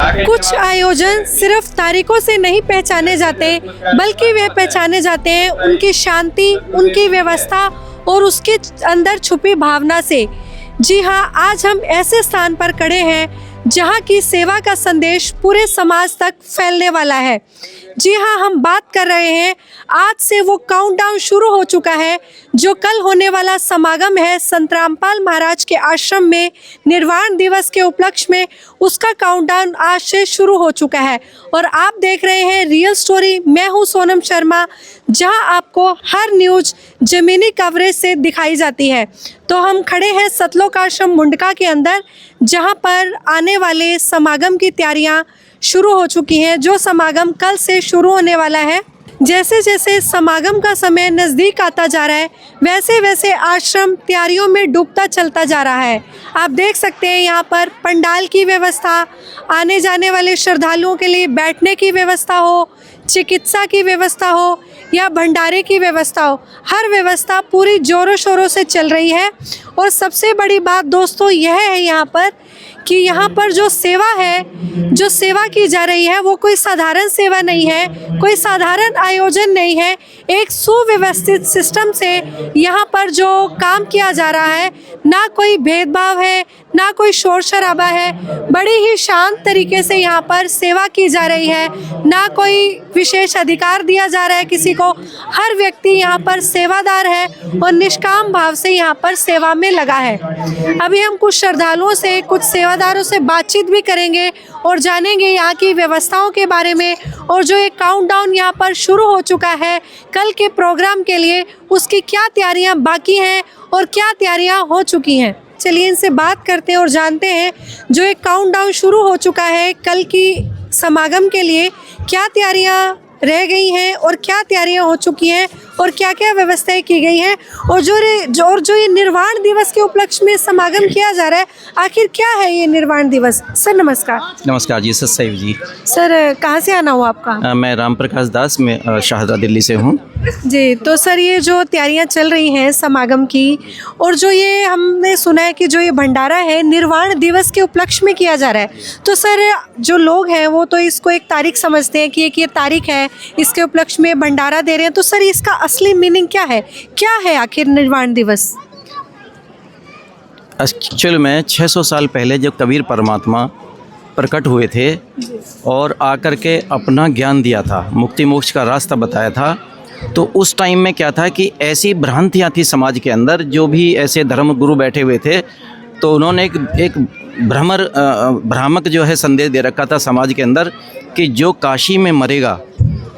कुछ आयोजन सिर्फ तारीखों से नहीं पहचाने जाते, बल्कि वे पहचाने जाते हैं उनकी शांति, उनकी व्यवस्था और उसके अंदर छुपी भावना से। जी हाँ, आज हम ऐसे स्थान पर खड़े हैं जहाँ की सेवा का संदेश पूरे समाज तक फैलने वाला है। जी हाँ, हम बात कर रहे हैं, आज से वो काउंटडाउन शुरू हो चुका है जो कल होने वाला समागम है संत रामपाल महाराज के आश्रम में निर्वाण दिवस के उपलक्ष्य में। उसका काउंटडाउन आज से शुरू हो चुका है और आप देख रहे हैं रियल स्टोरी। मैं हूँ सोनम शर्मा, जहां आपको हर न्यूज़ ज़मीनी कवरेज से दिखाई जाती है। तो हम खड़े हैं सतलोक आश्रम मुंडका के अंदर, जहां पर आने वाले समागम की तैयारियां शुरू हो चुकी हैं, जो समागम कल से शुरू होने वाला है। जैसे जैसे समागम का समय नज़दीक आता जा रहा है, वैसे वैसे आश्रम तैयारियों में डूबता चलता जा रहा है। आप देख सकते हैं यहाँ पर पंडाल की व्यवस्था, आने जाने वाले श्रद्धालुओं के लिए बैठने की व्यवस्था हो, चिकित्सा की व्यवस्था हो या भंडारे की व्यवस्था हो, हर व्यवस्था पूरी जोरों शोरों से चल रही है। और सबसे बड़ी बात दोस्तों यह है यहाँ पर कि यहाँ पर जो सेवा है, जो सेवा की जा रही है, वो कोई साधारण सेवा नहीं है, कोई साधारण आयोजन नहीं है। एक सुव्यवस्थित सिस्टम से यहाँ पर जो काम किया जा रहा है, ना कोई भेदभाव है, ना कोई शोर शराबा है, बड़ी ही शांत तरीके से यहाँ पर सेवा की जा रही है। ना कोई विशेष अधिकार दिया जा रहा है किसी को, हर व्यक्ति यहाँ पर सेवादार है और निष्काम भाव से यहाँ पर सेवा में लगा है। अभी हम कुछ श्रद्धालुओं से, कुछ सेवादारों से बातचीत भी करेंगे और जानेंगे यहाँ की व्यवस्थाओं के बारे में, और जो एक काउंटडाउन यहाँ पर शुरू हो चुका है कल के प्रोग्राम के लिए, उसकी क्या तैयारियाँ बाकी हैं और क्या तैयारियाँ हो चुकी हैं। चलिए इनसे बात करते हैं और जानते हैं जो एक काउंटडाउन शुरू हो चुका है कल की समागम के लिए, क्या तैयारियां रह गई हैं और क्या तैयारियां हो चुकी हैं और क्या क्या व्यवस्थाएं की गई हैं, और जो ये निर्वाण दिवस के उपलक्ष्य में समागम किया जा रहा है, आखिर क्या है ये निर्वाण दिवस। सर नमस्कार। नमस्कार जी, सतसैव जी। सर कहाँ से आना हुआ आपका? मैं राम प्रकाश दास, मैं शाहदरा दिल्ली से हूँ जी। तो सर ये जो तैयारियां चल रही हैं समागम की, और जो ये हमने सुना है कि जो ये भंडारा है निर्वाण दिवस के उपलक्ष्य में किया जा रहा है, तो सर जो लोग हैं वो तो इसको एक तारीख समझते हैं कि एक ये तारीख है, इसके उपलक्ष्य में भंडारा दे रहे हैं, तो सर इसका असली मीनिंग क्या है आखिर निर्वाण दिवस? एक्चुअल में 600 साल पहले जब कबीर परमात्मा प्रकट हुए थे और आकर के अपना ज्ञान दिया था, मुक्ति मोक्ष का रास्ता बताया था, तो उस टाइम में क्या था कि ऐसी भ्रांतियाँ थी समाज के अंदर। जो भी ऐसे धर्म गुरु बैठे हुए थे, तो उन्होंने एक भ्रामक जो है संदेश दे रखा था समाज के अंदर कि जो काशी में मरेगा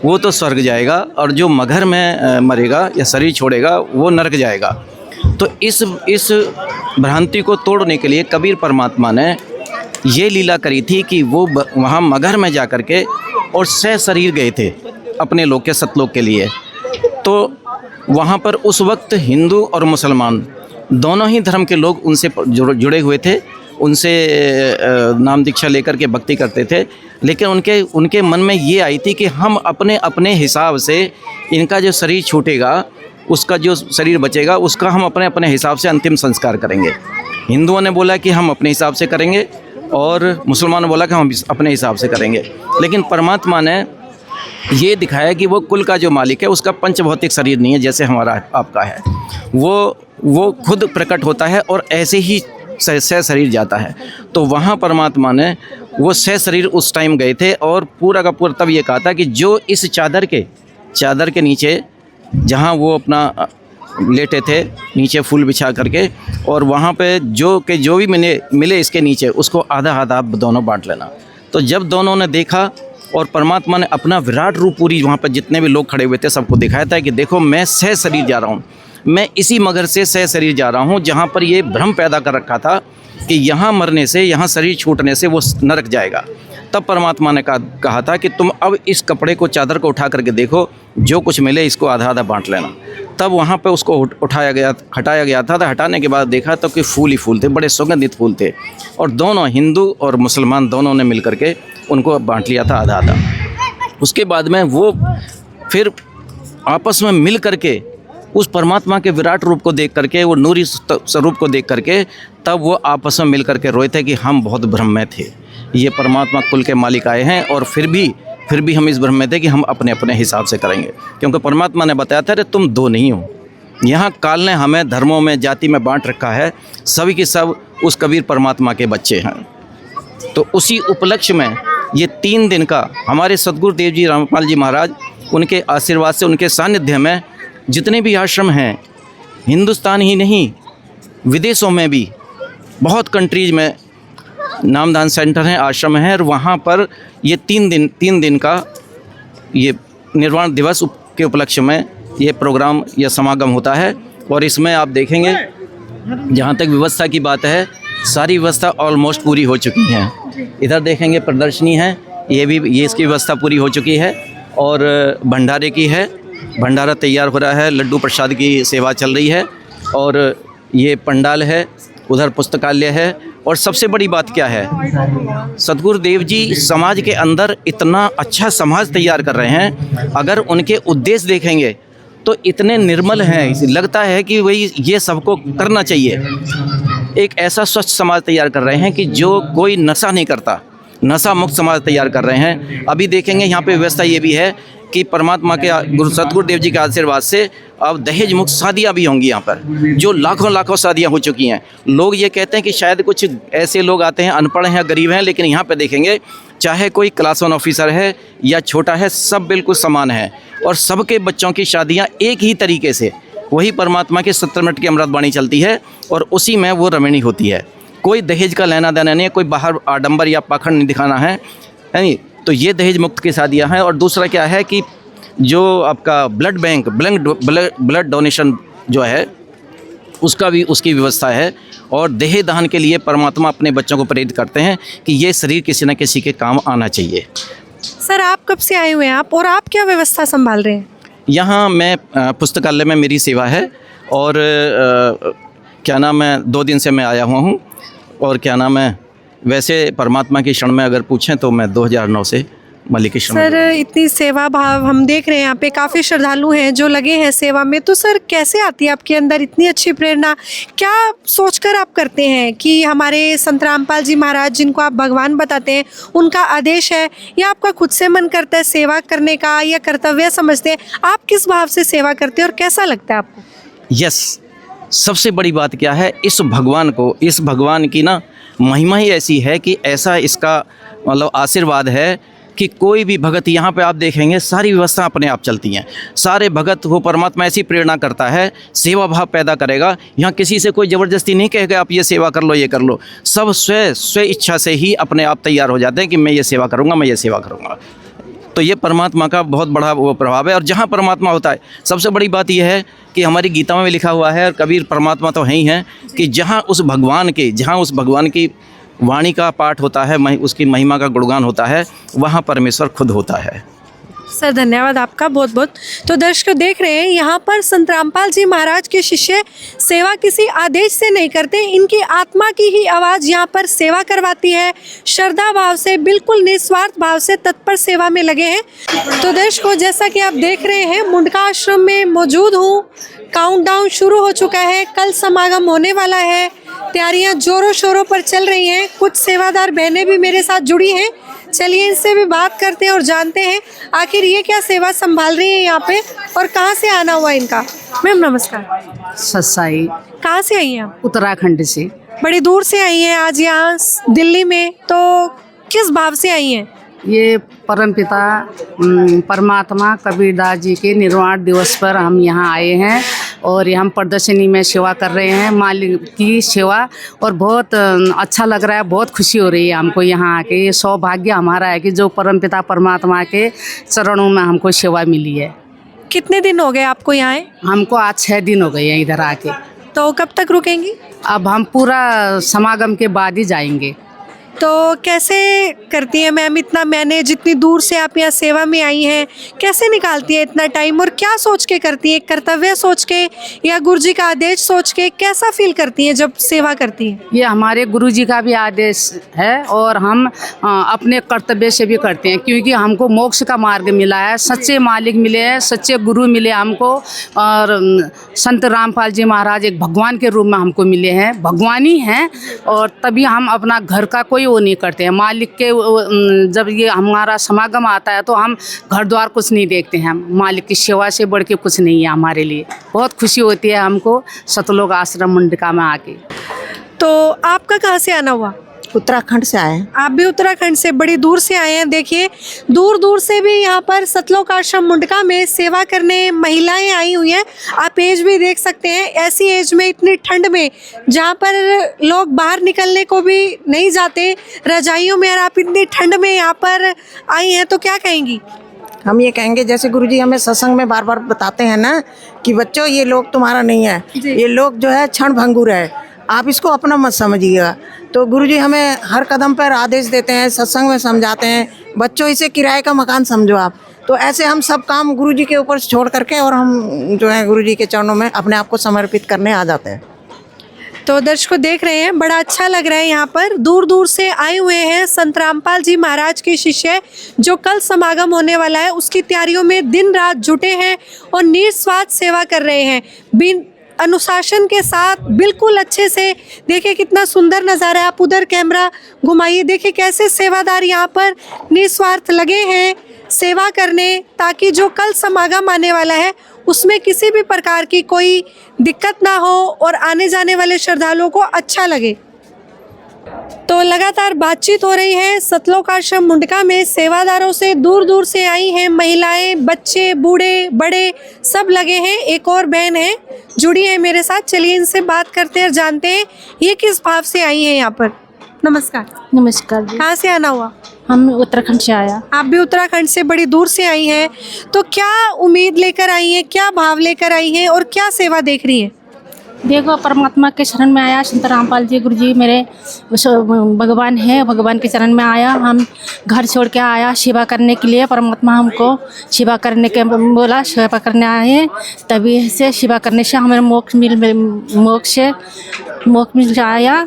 वो तो स्वर्ग जाएगा, और जो मगहर में मरेगा या शरीर छोड़ेगा वो नरक जाएगा। तो इस भ्रांति को तोड़ने के लिए कबीर परमात्मा ने ये लीला करी थी कि वो वहाँ मगहर में जा कर के और सह शरीर गए थे अपने लोक के सतलोक के लिए। तो वहाँ पर उस वक्त हिंदू और मुसलमान दोनों ही धर्म के लोग उनसे जुड़े हुए थे, उनसे नाम दीक्षा लेकर के भक्ति करते थे। लेकिन उनके मन में ये आई थी कि हम अपने अपने हिसाब से, इनका जो शरीर छूटेगा, उसका जो शरीर बचेगा, उसका हम अपने अपने हिसाब से अंतिम संस्कार करेंगे। हिंदुओं ने बोला कि हम अपने हिसाब से करेंगे और मुसलमानों ने बोला कि हम अपने हिसाब से करेंगे। लेकिन परमात्मा ने ये दिखाया कि वो कुल का जो मालिक है उसका पंचभौतिक शरीर नहीं है जैसे हमारा आपका है, वो खुद प्रकट होता है और ऐसे ही सह शरीर जाता है। तो वहाँ परमात्मा ने वो सह शरीर उस टाइम गए थे और पूरा का पूरा तब ये कहा था कि जो इस चादर के नीचे जहाँ वो अपना लेटे थे, नीचे फूल बिछा करके, और वहाँ पे जो भी मिले इसके नीचे, उसको आधा आधा दोनों बांट लेना। तो जब दोनों ने देखा और परमात्मा ने अपना विराट रूप पूरी वहाँ पर जितने भी लोग खड़े हुए थे सबको दिखाया था कि देखो मैं सह शरीर जा रहा हूँ, मैं इसी मगर से सह शरीर जा रहा हूँ जहाँ पर ये भ्रम पैदा कर रखा था कि यहाँ मरने से, यहाँ शरीर छूटने से वो नरक जाएगा। तब परमात्मा ने कहा था कि तुम अब इस कपड़े को, चादर को उठा करके देखो, जो कुछ मिले इसको आधा आधा बांट लेना। तब वहाँ पे उसको हटाया गया था। तो हटाने के बाद देखा तो कि फूल ही फूल थे, बड़े सुगंधित फूल थे, और दोनों हिंदू और मुसलमान दोनों ने मिल करके उनको बांट लिया था आधा आधा। उसके बाद में वो फिर आपस में मिल करके उस परमात्मा के विराट रूप को देख करके, वो नूरी स्वरूप को देख करके, तब वो आपस में मिल करके रोए थे कि हम बहुत भ्रम में थे, ये परमात्मा कुल के मालिक आए हैं और फिर भी हम इस भ्रम में थे कि हम अपने अपने हिसाब से करेंगे, क्योंकि परमात्मा ने बताया था कि तुम दो नहीं हो। यहाँ काल ने हमें धर्मों में, जाति में बांट रखा है, सभी के सब उस कबीर परमात्मा के बच्चे हैं। तो उसी उपलक्ष्य में ये 3 दिन का हमारे सद्गुरु देव जी रामपाल जी महाराज, उनके आशीर्वाद से, उनके सानिध्य में जितने भी आश्रम हैं, हिंदुस्तान ही नहीं विदेशों में भी बहुत कंट्रीज में नामदान सेंटर हैं, आश्रम हैं, और वहाँ पर ये 3 दिन का ये निर्वाण दिवस के उपलक्ष्य में ये प्रोग्राम या समागम होता है। और इसमें आप देखेंगे, जहाँ तक व्यवस्था की बात है, सारी व्यवस्था ऑलमोस्ट पूरी हो चुकी है। इधर देखेंगे प्रदर्शनी है, ये इसकी व्यवस्था पूरी हो चुकी है, और भंडारे की है, भंडारा तैयार हो रहा है, लड्डू प्रसाद की सेवा चल रही है, और ये पंडाल है, उधर पुस्तकालय है। और सबसे बड़ी बात क्या है, सद्गुरु देव जी समाज के अंदर इतना अच्छा समाज तैयार कर रहे हैं। अगर उनके उद्देश्य देखेंगे तो इतने निर्मल हैं, लगता है कि वही ये सबको करना चाहिए। एक ऐसा स्वच्छ समाज तैयार कर रहे हैं कि जो कोई नशा नहीं करता, नशा मुक्त समाज तैयार कर रहे हैं। अभी देखेंगे यहाँ पे व्यवस्था ये भी है कि परमात्मा के सद्गुरु देव जी के आशीर्वाद से अब दहेज मुक्त शादियाँ भी होंगी यहाँ पर, जो लाखों शादियाँ हो चुकी हैं। लोग ये कहते हैं कि शायद कुछ ऐसे लोग आते हैं अनपढ़ हैं, गरीब हैं, लेकिन यहाँ पे देखेंगे चाहे कोई क्लास 1 ऑफिसर है या छोटा है, सब बिल्कुल समान है, और सबके बच्चों की शादियाँ एक ही तरीके से, वही परमात्मा के 70 मिनट की अमृतवाणी चलती है और उसी में वो रमणी होती है। कोई दहेज का लेना देना नहीं है, कोई बाहर आडंबर या पाखंड नहीं दिखाना है, नहीं। तो ये दहेज मुक्त की शादियाँ हैं। और दूसरा क्या है कि जो आपका ब्लड बैंक, ब्लड डोनेशन जो है, उसका भी उसकी व्यवस्था है। और देह दान के लिए परमात्मा अपने बच्चों को प्रेरित करते हैं कि ये शरीर किसी न किसी के काम आना चाहिए। सर, आप कब से आए हुए हैं आप, और आप क्या व्यवस्था संभाल रहे हैं? यहाँ मैं पुस्तकालय में मेरी सेवा है, और क्या नाम है, 2 दिन से मैं आया हुआ हूँ। और क्या नाम है, वैसे परमात्मा की शरण में अगर पूछें तो मैं 2009 से मलिक की शरण में। सर, इतनी सेवा भाव हम देख रहे हैं, यहाँ पे काफ़ी श्रद्धालु हैं जो लगे हैं सेवा में। तो सर, कैसे आती है आपके अंदर इतनी अच्छी प्रेरणा? क्या सोचकर आप करते हैं कि हमारे संत रामपाल जी महाराज, जिनको आप भगवान बताते हैं, उनका आदेश है, या आपका खुद से मन करता है सेवा करने का, या कर्तव्य समझते हैं? आप किस भाव से सेवा करते हैं और कैसा लगता है आपको? यस, सबसे बड़ी बात क्या है, इस भगवान की ना महिमा ही ऐसी है कि ऐसा इसका मतलब आशीर्वाद है कि कोई भी भगत, यहाँ पे आप देखेंगे सारी व्यवस्था अपने आप चलती हैं। सारे भगत, वो परमात्मा ऐसी प्रेरणा करता है, सेवा भाव पैदा करेगा। यहाँ किसी से कोई ज़बरदस्ती नहीं कहेगा आप ये सेवा कर लो, ये कर लो। सब स्व इच्छा से ही अपने आप तैयार हो जाते हैं कि मैं ये सेवा करूँगा, मैं ये सेवा करूँगा। तो ये परमात्मा का बहुत बड़ा वो प्रभाव है। और जहाँ परमात्मा होता है, सबसे बड़ी बात यह है कि हमारी गीता में भी लिखा हुआ है, और कबीर परमात्मा तो हैं ही हैं, कि जहाँ उस भगवान की वाणी का पाठ होता है, उसकी महिमा का गुणगान होता है, वहाँ परमेश्वर खुद होता है। सर, धन्यवाद आपका बहुत बहुत। तो दर्शक देख रहे हैं, यहाँ पर संत रामपाल जी महाराज के शिष्य सेवा किसी आदेश से नहीं करते, इनकी आत्मा की ही आवाज़ यहाँ पर सेवा करवाती है। श्रद्धा भाव से, बिल्कुल निस्वार्थ भाव से तत्पर सेवा में लगे हैं। तो दर्शकों, जैसा कि आप देख रहे हैं, मुंडका आश्रम में मौजूद हूँ। काउंटडाउन शुरू हो चुका है, कल समागम होने वाला है, तैयारियां जोरों शोरों पर चल रही हैं। कुछ सेवादार बहनें भी मेरे साथ जुड़ी हैं, चलिए इनसे भी बात करते हैं और जानते हैं आखिर ये क्या सेवा संभाल रही है यहाँ पे, और कहाँ से आना हुआ इनका। मैम नमस्कार। सत्साई, कहाँ से आई हैं आप? उत्तराखंड से। बड़ी दूर से आई हैं आज यहाँ दिल्ली में, तो किस भाव से आई हैं? ये परमपिता परमात्मा कबीरदास जी के निर्वाण दिवस पर हम यहाँ आए हैं, और हम प्रदर्शनी में सेवा कर रहे हैं, मालिक की सेवा, और बहुत अच्छा लग रहा है, बहुत खुशी हो रही है हमको यहाँ आके। ये सौभाग्य हमारा है कि जो परमपिता परमात्मा के चरणों में हमको सेवा मिली है। कितने दिन हो गए आपको यहाँ आए? हमको आज 6 दिन हो गए हैं इधर आके। तो कब तक रुकेंगी? अब हम पूरा समागम के बाद ही जाएंगे। तो कैसे करती हैं मैम इतना मैनेज, जितनी दूर से आप यहाँ सेवा में आई हैं, कैसे निकालती हैं इतना टाइम और क्या सोच के करती हैं? कर्तव्य सोच के या गुरुजी का आदेश सोच के कैसा फील करती हैं जब सेवा करती हैं? ये हमारे गुरुजी का भी आदेश है और हम अपने कर्तव्य से भी करते हैं, क्योंकि हमको मोक्ष का मार्ग मिला है, सच्चे मालिक मिले हैं, सच्चे गुरु मिले हमको। और संत रामपाल जी महाराज एक भगवान के रूप में हमको मिले हैं, भगवान ही हैं। और तभी हम अपना घर का कोई वो नहीं करते हैं। मालिक के जब ये हमारा समागम आता है तो हम घर द्वार कुछ नहीं देखते हैं। मालिक की सेवा से बढ़ के कुछ नहीं है हमारे लिए। बहुत खुशी होती है हमको सतलोक आश्रम मुंडका में आके। तो आपका कहाँ से आना हुआ? उत्तराखंड से आए हैं। आप भी उत्तराखंड से बड़ी दूर से आए हैं। देखिए दूर दूर से भी यहाँ पर सतलोक आश्रम मुंडका में सेवा करने महिलाएं आई हुई हैं। आप एज भी देख सकते हैं, ऐसी एज में इतनी ठंड में जहाँ पर लोग बाहर निकलने को भी नहीं जाते रजाइयों में, और आप इतनी ठंड में यहाँ पर आई हैं तो क्या कहेंगी? हम ये कहेंगे, जैसे गुरुजी हमें सत्संग में बार बार बताते हैं ना कि बच्चों ये लोग तुम्हारा नहीं है, ये लोग जो है क्षण भंगुर है, आप इसको अपना मत समझिएगा। तो गुरुजी हमें हर कदम पर आदेश देते हैं, सत्संग में समझाते हैं, बच्चों इसे किराए का मकान समझो आप। तो ऐसे हम सब काम गुरुजी के ऊपर छोड़ करके और हम जो है गुरुजी के चरणों में अपने आप को समर्पित करने आ जाते हैं। तो दर्शकों देख रहे हैं, बड़ा अच्छा लग रहा है। यहाँ पर दूर दूर से आए हुए हैं संत रामपाल जी महाराज के शिष्य, जो कल समागम होने वाला है उसकी तैयारियों में दिन रात जुटे हैं और निस्वार्थ सेवा कर रहे हैं, बिन अनुशासन के साथ, बिल्कुल अच्छे से। देखिए कितना सुंदर नज़ारा है। आप उधर कैमरा घुमाइए, देखिए कैसे सेवादार यहाँ पर निस्वार्थ लगे हैं सेवा करने, ताकि जो कल समागम आने वाला है उसमें किसी भी प्रकार की कोई दिक्कत ना हो और आने जाने वाले श्रद्धालुओं को अच्छा लगे। तो लगातार बातचीत हो रही है सतलोक आश्रम मुंडका में सेवादारों से। दूर दूर से आई हैं महिलाएं, बच्चे, बूढ़े, बड़े सब लगे हैं। एक और बहन है जुड़ी है मेरे साथ, चलिए इनसे बात करते हैं और जानते हैं ये किस भाव से आई हैं यहाँ पर। नमस्कार। नमस्कार जी। कहाँ से आना हुआ? हम उत्तराखंड से आया। आप भी उत्तराखंड से बड़ी दूर से आई हैं, तो क्या उम्मीद लेकर आई हैं, क्या भाव लेकर आई हैं और क्या सेवा देख रही हैं? देखो, परमात्मा के शरण में आया। संत रामपाल जी गुरु जी मेरे भगवान है, भगवान के चरण में आया। हम घर छोड़ के आया सेवा करने के लिए। परमात्मा हमको सेवा करने के बोला, सेवा करने आए, तभी से सेवा करने से हमें मोक्ष मिल आया।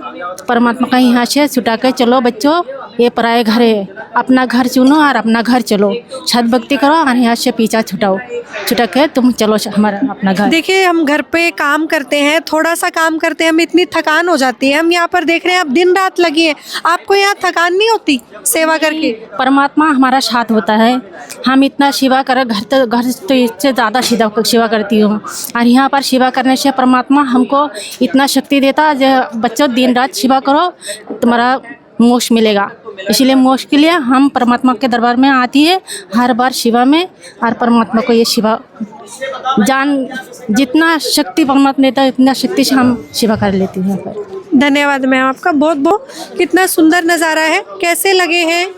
परमात्मा का यहाँ से छुटा के चलो बच्चों, ये पराए घर है, अपना घर चुनो और अपना घर चलो, छत भक्ति करो और यहाँ से पीछा छुटा के तुम चलो हमारा अपना घर। देखिए हम घर पे काम करते हैं, थोड़ा सा काम करते हैं, हमें इतनी थकान हो जाती है। हम यहाँ पर देख रहे हैं आप दिन रात लगी है, आपको यहाँ थकान नहीं होती सेवा करके? परमात्मा हमारा साथ होता है। हम इतना सेवा करें, घर तो इससे ज़्यादा सेवा करती हूँ, और यहाँ पर सेवा करने से परमात्मा हमको इतना शक्ति देता है जो बच्चों दिन रात सेवा करो तुम्हारा मोक्ष मिलेगा। इसलिए मोक्ष के लिए हम परमात्मा के दरबार में आती है हर बार सेवा में, और परमात्मा को ये सेवा जान जितना शक्ति परमात्मा देता है इतना शक्ति से हम सेवा कर लेती हैं। यहाँ पर धन्यवाद मैम आपका बहुत बहुत। कितना सुंदर नज़ारा है, कैसे लगे हैं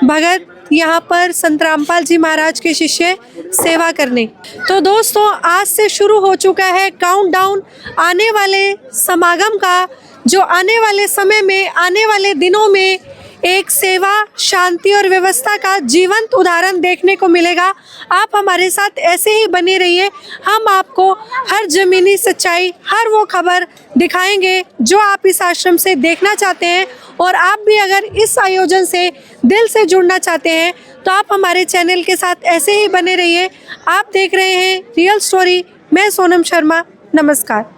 भगत यहाँ पर संत रामपाल जी महाराज के शिष्य सेवा करने। तो दोस्तों आज से शुरू हो चुका है काउंटडाउन आने वाले समागम का, जो आने वाले समय में, आने वाले दिनों में एक सेवा, शांति और व्यवस्था का जीवंत उदाहरण देखने को मिलेगा। आप हमारे साथ ऐसे ही बने रहिए, हम आपको हर ज़मीनी सच्चाई, हर वो खबर दिखाएंगे जो आप इस आश्रम से देखना चाहते हैं। और आप भी अगर इस आयोजन से दिल से जुड़ना चाहते हैं तो आप हमारे चैनल के साथ ऐसे ही बने रहिए। आप देख रहे हैं रियल स्टोरी, मैं सोनम शर्मा, नमस्कार।